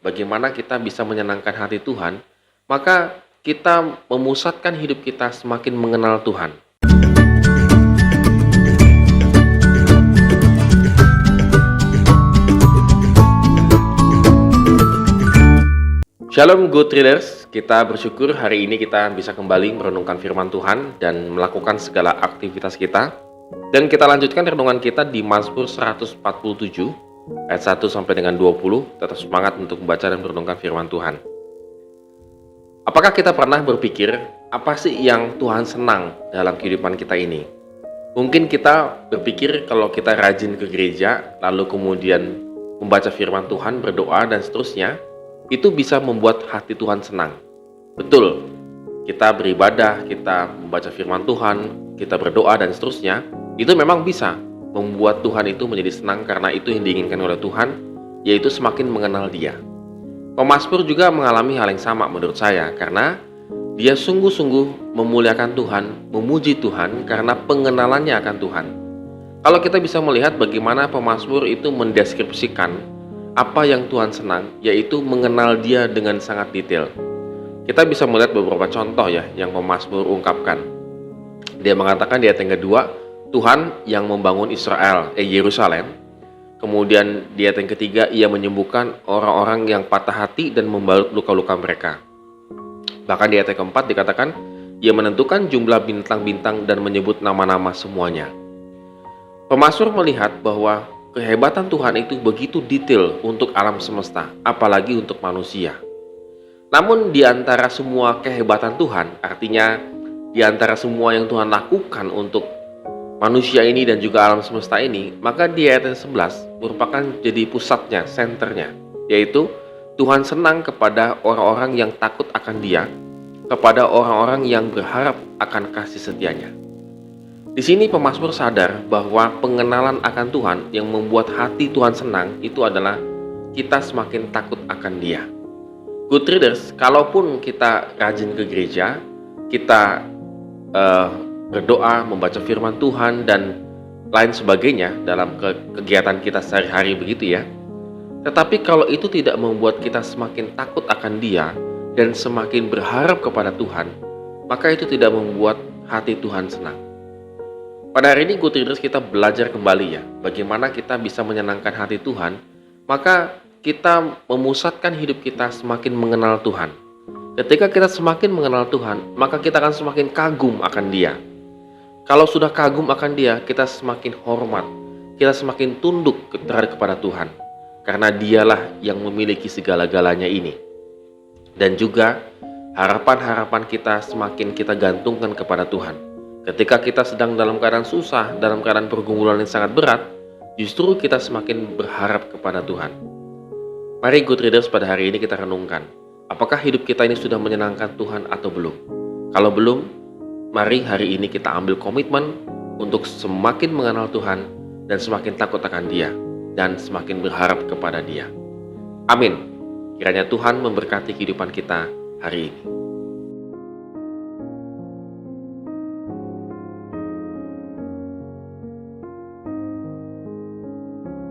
bagaimana kita bisa menyenangkan hati Tuhan, maka kita memusatkan hidup kita semakin mengenal Tuhan. Shalom Good Readers, kita bersyukur hari ini kita bisa kembali merenungkan firman Tuhan dan melakukan segala aktivitas kita. Dan kita lanjutkan renungan kita di Mazmur 147 ayat 1 sampai dengan 20. Tetap semangat untuk membaca dan merenungkan firman Tuhan. Apakah kita pernah berpikir apa sih yang Tuhan senang dalam kehidupan kita ini? Mungkin kita berpikir kalau kita rajin ke gereja, lalu kemudian membaca firman Tuhan, berdoa dan seterusnya, itu bisa membuat hati Tuhan senang. Betul, kita beribadah, kita membaca firman Tuhan, kita berdoa dan seterusnya, itu memang bisa membuat Tuhan itu menjadi senang karena itu yang diinginkan oleh Tuhan, yaitu semakin mengenal Dia. Pemazmur juga mengalami hal yang sama menurut saya, karena dia sungguh-sungguh memuliakan Tuhan, memuji Tuhan karena pengenalannya akan Tuhan. Kalau kita bisa melihat bagaimana pemazmur itu mendeskripsikan apa yang Tuhan senang, yaitu mengenal Dia dengan sangat detail. Kita bisa melihat beberapa contoh ya yang pemazmur ungkapkan. Dia mengatakan di ayat yang kedua, Tuhan yang membangun Yerusalem. Kemudian di ayat yang ketiga, Ia menyembuhkan orang-orang yang patah hati dan membalut luka-luka mereka. Bahkan di ayat yang keempat dikatakan, Ia menentukan jumlah bintang-bintang dan menyebut nama-nama semuanya. Pemazmur melihat bahwa kehebatan Tuhan itu begitu detail untuk alam semesta, apalagi untuk manusia. Namun di antara semua kehebatan Tuhan, artinya di antara semua yang Tuhan lakukan untuk manusia ini dan juga alam semesta ini, maka di ayat 11 merupakan jadi pusatnya, senternya, yaitu Tuhan senang kepada orang-orang yang takut akan Dia, kepada orang-orang yang berharap akan kasih setianya. Di sini pemazmur sadar bahwa pengenalan akan Tuhan yang membuat hati Tuhan senang itu adalah kita semakin takut akan Dia. Good readers, kalaupun kita rajin ke gereja, kita berdoa, membaca firman Tuhan dan lain sebagainya dalam kegiatan kita sehari-hari begitu ya. Tetapi kalau itu tidak membuat kita semakin takut akan Dia dan semakin berharap kepada Tuhan, maka itu tidak membuat hati Tuhan senang. Pada hari ini Good Readers kita belajar kembali ya, bagaimana kita bisa menyenangkan hati Tuhan, maka kita memusatkan hidup kita semakin mengenal Tuhan. Ketika kita semakin mengenal Tuhan, maka kita akan semakin kagum akan Dia. Kalau sudah kagum akan Dia, kita semakin hormat, kita semakin tunduk kepada Tuhan, karena Dialah yang memiliki segala-galanya ini. Dan juga harapan-harapan kita semakin kita gantungkan kepada Tuhan. Ketika kita sedang dalam keadaan susah, dalam keadaan pergumulan yang sangat berat, justru kita semakin berharap kepada Tuhan. Mari Good Readers pada hari ini kita renungkan, apakah hidup kita ini sudah menyenangkan Tuhan atau belum? Kalau belum, mari hari ini kita ambil komitmen untuk semakin mengenal Tuhan dan semakin takut akan Dia dan semakin berharap kepada Dia. Amin. Kiranya Tuhan memberkati kehidupan kita hari ini.